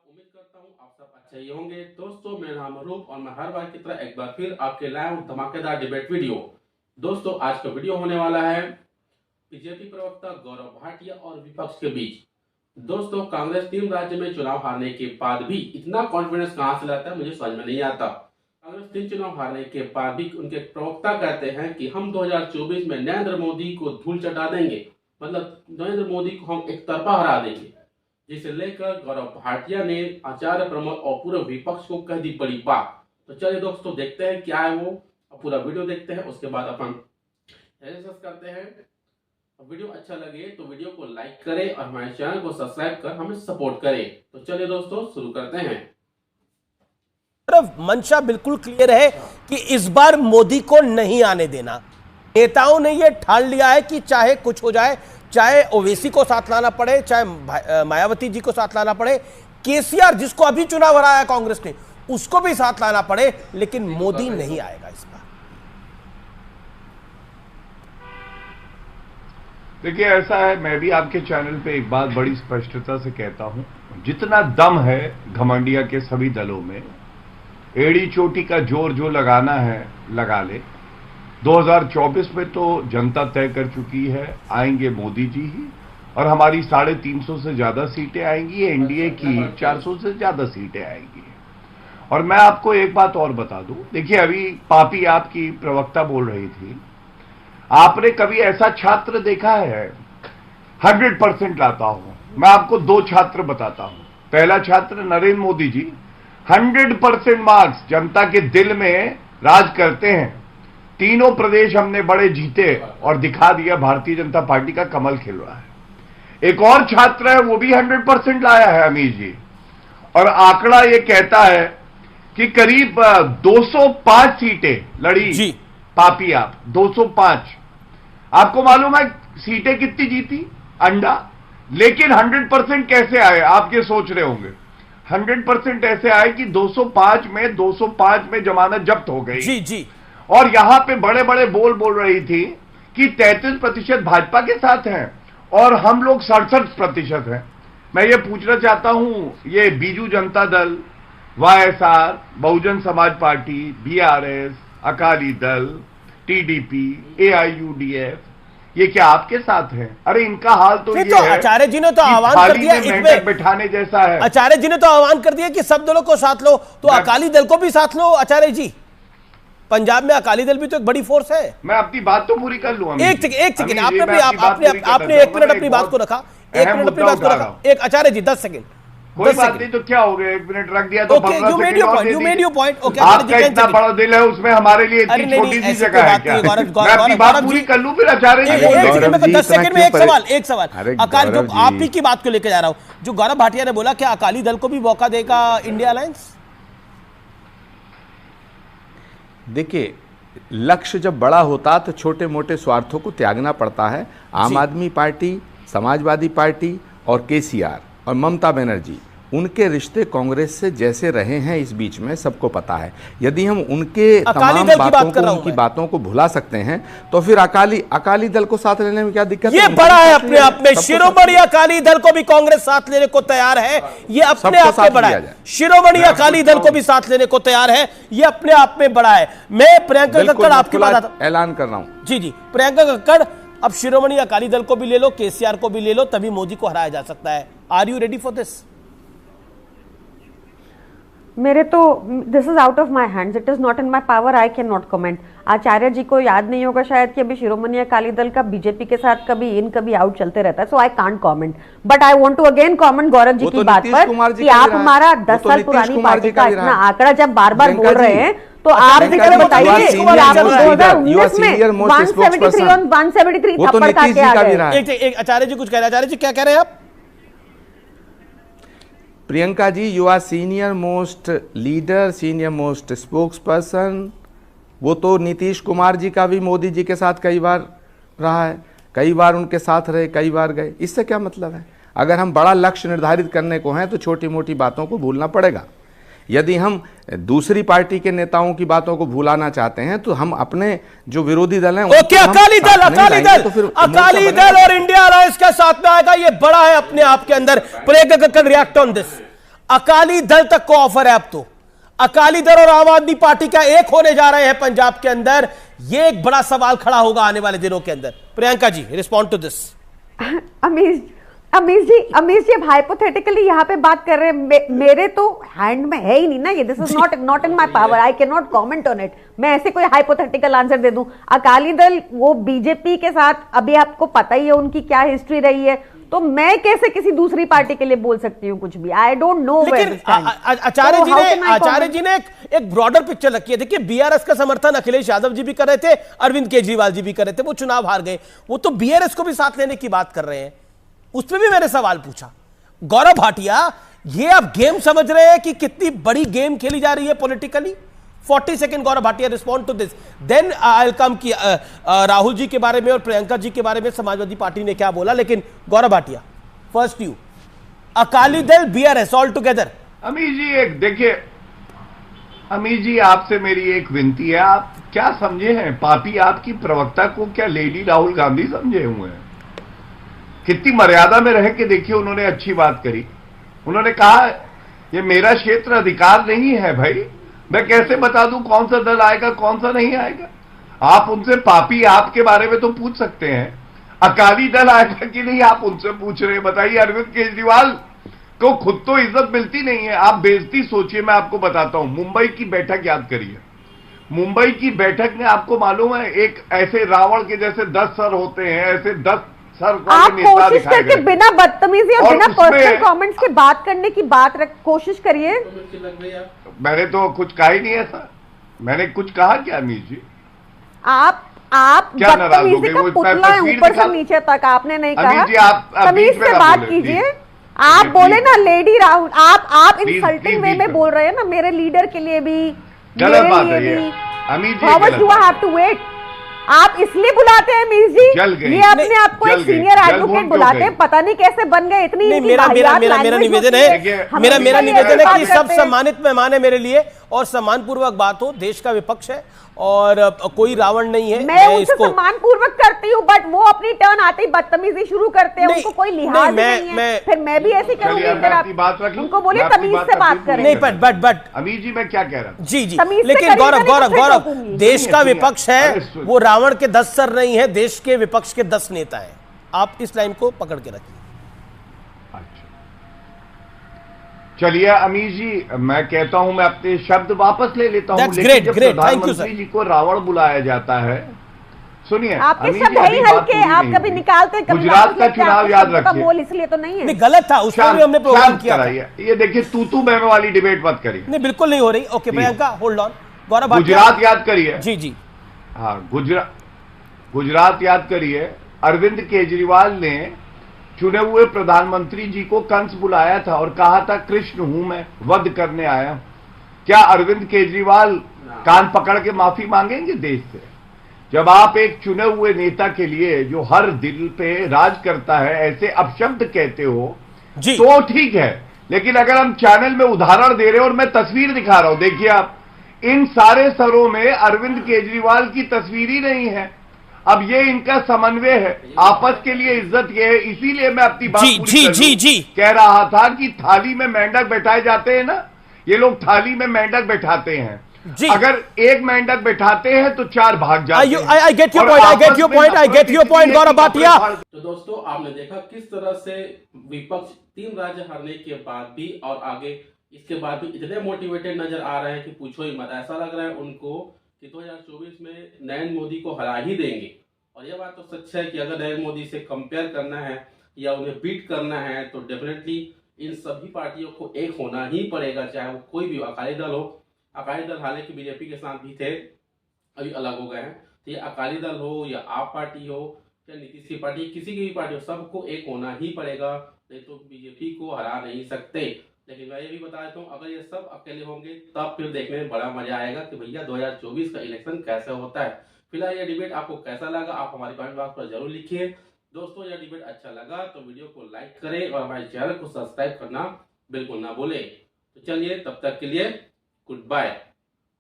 उम्मीद करता हूँ आप सब अच्छे ही होंगे। दोस्तों, मेरा नाम रूप और मैं हर बार की तरह एक बार फिर आपके लाया हूँ धमाकेदार डिबेट वीडियो। दोस्तों, आज का वीडियो होने वाला है बीजेपी प्रवक्ता गौरव भाटिया और विपक्ष के बीच। दोस्तों, कांग्रेस 3 राज्य में चुनाव हारने के बाद भी इतना कॉन्फिडेंस कहां से लाता है मुझे समझ में नहीं आता। कांग्रेस 3 चुनाव हारने के बाद भी उनके प्रवक्ता कहते हैं कि हम 2024 में नरेंद्र मोदी को धूल चटा देंगे, मतलब नरेंद्र मोदी को हम एक तरफा हरा देंगे, जिसे लेकर गौरव भाटिया ने आचार्य प्रमोद और पूरे विपक्ष को कह दी बड़ी बात। तो चलिए दोस्तों, देखते हैं क्या है वो, पूरा वीडियो देखते हैं, उसके बाद अपन एनालिसिस करते हैं। वीडियो अच्छा लगे तो वीडियो को लाइक करें और हमारे चैनल को सब्सक्राइब कर हमें सपोर्ट करें। तो चलिए दोस्तों, शुरू करते हैं। मंशा बिल्कुल क्लियर है कि इस बार मोदी को नहीं आने देना। नेताओं ने यह ठान लिया है कि चाहे कुछ हो जाए, चाहे ओवैसी को साथ लाना पड़े, चाहे मायावती जी को साथ लाना पड़े, केसीआर जिसको अभी चुनाव हराया कांग्रेस ने उसको भी साथ लाना पड़े, लेकिन मोदी नहीं आएगा इस बार। देखिए, ऐसा है, मैं भी आपके चैनल पे एक बात बड़ी स्पष्टता से कहता हूं, जितना दम है घमंडिया के सभी दलों में, एड़ी चोटी का जोर जो लगाना है लगा ले। 2024 में तो जनता तय कर चुकी है, आएंगे मोदी जी ही, और हमारी 350 से ज्यादा सीटें आएंगी, एनडीए की 400 से ज्यादा सीटें आएंगी। और मैं आपको एक बात और बता दूं, देखिए अभी पापी आपकी प्रवक्ता बोल रही थी, आपने कभी ऐसा छात्र देखा है? 100% लाता हूं मैं आपको, 2 छात्र बताता हूं। पहला छात्र नरेंद्र मोदी जी 100% मार्क्स जनता के दिल में राज करते हैं। 3 प्रदेश हमने बड़े जीते और दिखा दिया भारतीय जनता पार्टी का कमल खिल रहा है। एक और छात्र है, वो भी 100% लाया है, अमीर जी, और आंकड़ा ये कहता है कि करीब 205 सीटें लड़ी जी। पापी आप 205, आपको मालूम है सीटें कितनी जीती? अंडा। लेकिन 100% कैसे आए आप ये सोच रहे होंगे। 100% ऐसे आए कि 205 में जमानत जब्त हो गई जी जी। और यहां पे बड़े बड़े बोल रही थी कि 33% भाजपा के साथ हैं और हम लोग 67% हैं। मैं ये पूछना चाहता हूं, ये Biju Janata Dal, YSR, Bahujan Samaj party, BRS, Akali Dal, TDP, AIUDF, ये क्या आपके साथ है? अरे इनका हाल तो ये तो है, आचार्य जी ने तो आह्वान कर दिया, इसमें बैठाने जैसा है। आचार्य जी ने तो आह्वान कर दिया कि सब दलों को साथ लो, तो अकाली दल को भी साथ लो। आचार्य जी, पंजाब में अकाली दल भी तो एक बड़ी फोर्स है। मैं अपनी बात तो पूरी कर लूं। एक सेकंड, आपने 1 मिनट अपनी बात को रखा, 1 मिनट अपनी बात को रखा। एक आचार्य जी 10 सेकंड, कोई बात नहीं, तो क्या हो गया, 1 मिनट रख दिया तो 15 you made your point. Okay, आपका इतना बड़ा दिल है, उसमें हमारे लिए इतनी छोटी सी जगह है क्या? मैं अपनी बात पूरी कर लूं फिर आचार्य जी। 10 सेकंड में एक सवाल अकाली, जो आप ही की बात को लेकर जा रहा हूं, जो गौरव भाटिया ने बोला, क्या अकाली दल को भी मौका देगा इंडिया अलायंस? देखिए, लक्ष्य जब बड़ा होता तो छोटे मोटे स्वार्थों को त्यागना पड़ता है। आम आदमी पार्टी, समाजवादी पार्टी और केसीआर और ममता बनर्जी, उनके रिश्ते कांग्रेस से जैसे रहे हैं इस बीच में सबको पता है। यदि हम उनके तमाम बातों को भुला सकते हैं तो फिर अकाली दल को साथ लेने में क्या दिक्कत है? ये बड़ा है अपने आप में। शिरोमणि अकाली दल को भी कांग्रेस साथ लेने को तैयार है, ये अपने आप में बड़ा है। शिरोमणि अकाली दल को भी साथ लेने को तैयार है, ये अपने आप में बड़ा है। मैं प्रियंका कक्कड़ आपकी बात ऐलान कर रहा हूं। जी, प्रियंका कक्कड़, अब शिरोमणि अकाली दल को भी ले लो, केसीआर को भी ले लो, तभी मोदी को हराया जा सकता है। Are you ready for this? मेरे तो this is out of my hands, it is not in my power, I can not comment. Acharya ji को याद नहीं होगा शायद कि अभी शिरोमणि अकाली दल का बीजेपी के साथ कभी इन कभी आउट चलते रहता है, so I can't comment. But I want to again comment Gaurav ji की बात पर कि आप हमारा 10 साल पुरानी पार्टी का इतना आंकड़ा जब बार बार बोल रहे हैं, तो आप बताइए कि आप 2019 में 173 और 173 थप्पड़ खा के आ गए। आचार्य जी कुछ कह रहे हैं। आचार्य जी क्या कह रहे हैं आप? Priyanka ji, you are senior most leader, senior most spokesperson. वो तो नीतीश कुमार जी का भी मोदी जी के साथ कई बार रहा है, कई बार उनके साथ रहे, कई बार गए। इससे क्या मतलब है? अगर हम बड़ा लक्ष्य निर्धारित करने को हैं तो छोटी मोटी बातों को भूलना पड़ेगा। यदि हम दूसरी पार्टी के नेताओं की बातों को भुलाना चाहते हैं तो हम अपने जो विरोधी दल हैं अकाली दल और इंडिया अलायंस के साथ में आएगा, ये बड़ा है अपने आप के अंदर। Priyanka Kakkar, react on this. Akali Dal तक को ऑफर है अब तो। अकाली दल और आम आदमी पार्टी का एक होने जा रहे हैं पंजाब के अंदर, यह एक बड़ा सवाल खड़ा होगा आने वाले दिनों के अंदर। Priyanka ji, respond to this. Amish जी अब हाइपोथेटिकली यहाँ पे बात कर रहे हैं, मेरे तो हैंड में है ही नहीं ना ये, this is not in my power, I can not comment on it. मैं ऐसे कोई हाइपोथेटिकल आंसर दे दूं। अकाली दल वो बीजेपी के साथ, अभी आपको पता ही है उनकी क्या हिस्ट्री रही है, तो मैं कैसे किसी दूसरी पार्टी के लिए बोल सकती हूँ कुछ भी? I don't know. लेकिन आचार्य जी ने एक ब्रॉडर पिक्चर रखी है। देखिए, बीआरएस का समर्थन अखिलेश यादव जी भी कर रहे थे, अरविंद केजरीवाल जी भी कर रहे थे, वो चुनाव हार गए, वो तो बीआरएस को भी साथ लेने की बात कर रहे हैं। उस पर भी मैंने सवाल पूछा। गौरव भाटिया, ये आप गेम समझ रहे हैं कि कितनी बड़ी गेम खेली जा रही है politically? 40 second Gaurav Bhatia, respond to this, then I will come की राहुल जी के बारे में और प्रियंका जी के बारे में समाजवादी पार्टी ने क्या बोला। लेकिन Gaurav Bhatia, first you, Akali Dal BRS all together. Amish जी, एक देखिए, अमीश जी आपसे मेरी एक विनती है, आप क्या समझे हैं? पापी आपकी प्रवक्ता को क्या लेडी राहुल गांधी समझे हुए हैं? कितनी मर्यादा में रह के देखिए, उन्होंने अच्छी बात करी। उन्होंने कहा ये मेरा क्षेत्र अधिकार नहीं है भाई, मैं कैसे बता दूं कौन सा दल आएगा कौन सा नहीं आएगा? आप उनसे पापी आपके बारे में तो पूछ सकते हैं, अकाली दल आएगा कि नहीं आप उनसे पूछ रहे हैं? बताइए, अरविंद केजरीवाल को खुद तो इज्जत मिलती नहीं है, आप बेइज्जती सोचिए। मैं आपको बताता हूं, मुंबई की बैठक याद करिए। मुंबई की बैठक में आपको मालूम है, एक ऐसे रावण के जैसे 10 सर होते हैं, ऐसे 10 सर आप कोशिश करके बिना बदतमीजी और बिना पर्सनल कमेंट्स के बात करने की कोशिश करिए। मैंने तो कुछ कहा ही नहीं ऐसा, मैंने कुछ कहा क्या अमीश जी? आप क्या नाराज हो गए? का पुतला है ऊपर से नीचे तक, आपने नहीं कहा। अमीश जी, आप तमीज से बात कीजिए। आप बोले ना लेडी राहुल, आप इंसल्टिंग वे में बोल रहे हैं ना, मेरे लीडर के लिए भी, गलत बात है ये Amish ji. How much do I have to wait? आप इसलिए बुलाते हैं अमीश जी, ये अपने आप को एक सीनियर एडवोकेट बुलाते हैं, पता नहीं कैसे बन गए इतनी। मेरा निवेदन है, मेरा निवेदन है कि सब सम्मानित मेहमान है मेरे लिए, और सम्मान पूर्वक बात हो। देश का विपक्ष है और कोई रावण नहीं है। मैं उनसे सम्मान पूर्वक करती हूँ, बट वो अपनी टर्न आते ही बदतमीजी शुरू करते हैं, उनको कोई लिहाज नहीं है। फिर मैं भी ऐसी करूंगी, उनको बोलिए तमीज से बात करें। नहीं, बट अमीश जी मैं क्या कह रहा हूँ? जी, लेकिन गौरव, देश का विपक्ष है, वो रावण के 10 सर नहीं है, देश के विपक्ष के 10 नेता हैं। आप इस लाइन को पकड़ के रखिए। चलिए अमीश जी, मैं कहता हूं, मैं अपने शब्द वापस ले लेता हूं। लेकिन जब प्रधानमंत्री जी को रावण बुलाया जाता है, सुनिए आपके शब्द है ही हल्के, आप कभी निकालते, गुजरात का चुनाव याद रखिए, बोल इसलिए तो नहीं है। नहीं, गलत था, उसमें भी हमने प्रोग्राम किया था। ये देखिए, तू मैं वाली डिबेट मत करिए। नहीं, बिल्कुल नहीं हो रही। Okay Priyanka, hold on. Gaurav, Gujarat याद करिए। जी, हाँ, गुजरात याद करिए। अरविंद केजरीवाल ने चुने हुए प्रधानमंत्री जी को कंस बुलाया था और कहा था कृष्ण हूं मैं, वध करने आया हूं। क्या अरविंद केजरीवाल कान पकड़ के माफी मांगेंगे देश से? जब आप एक चुने हुए नेता के लिए जो हर दिल पे राज करता है ऐसे अपशब्द कहते हो जी, तो ठीक है। लेकिन अगर हम चैनल में उदाहरण दे रहे हैं और मैं तस्वीर दिखा रहा हूं, देखिए आप, इन सारे सरों में अरविंद केजरीवाल की तस्वीर ही नहीं है। अब ये इनका समन्वय है, आपस के लिए इज्जत ये है। इसीलिए मैं अपनी बात जी कह रहा था कि थाली में मेंढक बैठाए जाते हैं ना, ये लोग थाली में मेंढक बैठाते हैं। अगर एक मेंढक बैठाते हैं तो 4 भाग जाते हैं। I get your point, Gaurav Bhatia. तो दोस्तों, आपने देखा किस तरह से विपक्ष 3 राज्य हारने के बाद भी और आगे इसके बाद भी इतने मोटिवेटेड नजर आ रहे हैं कि पूछो ही मत। ऐसा लग रहा है उनको कि 2024 में नरेंद्र मोदी को हरा ही देंगे। और यह बात तो सच है कि अगर नरेंद्र मोदी से कंपेयर करना है या उन्हें बीट करना है तो डेफिनेटली इन सभी पार्टियों को एक होना ही पड़ेगा, चाहे वो कोई भी अकाली दल हो। अकाली दल हालांकि बीजेपी के साथ भी थे, अभी अलग हो गए हैं। तो ये अकाली दल हो या आप पार्टी हो या नीतीश की पार्टी, किसी की भी पार्टी हो, सबको एक होना ही पड़ेगा, नहीं तो बीजेपी को हरा नहीं सकते। लेकिन मैं ये भी बता देता हूँ, अगर ये सब अकेले होंगे तब फिर देखने में बड़ा मजा आएगा कि भैया 2024 का इलेक्शन कैसे होता है। फिलहाल ये डिबेट आपको कैसा लगा, आप हमारे कमेंट बॉक्स पर जरूर लिखिए। दोस्तों, यह डिबेट अच्छा लगा तो वीडियो को लाइक करें और हमारे चैनल को सब्सक्राइब करना बिल्कुल ना भूलें। तो चलिए, तब तक के लिए गुड बाय।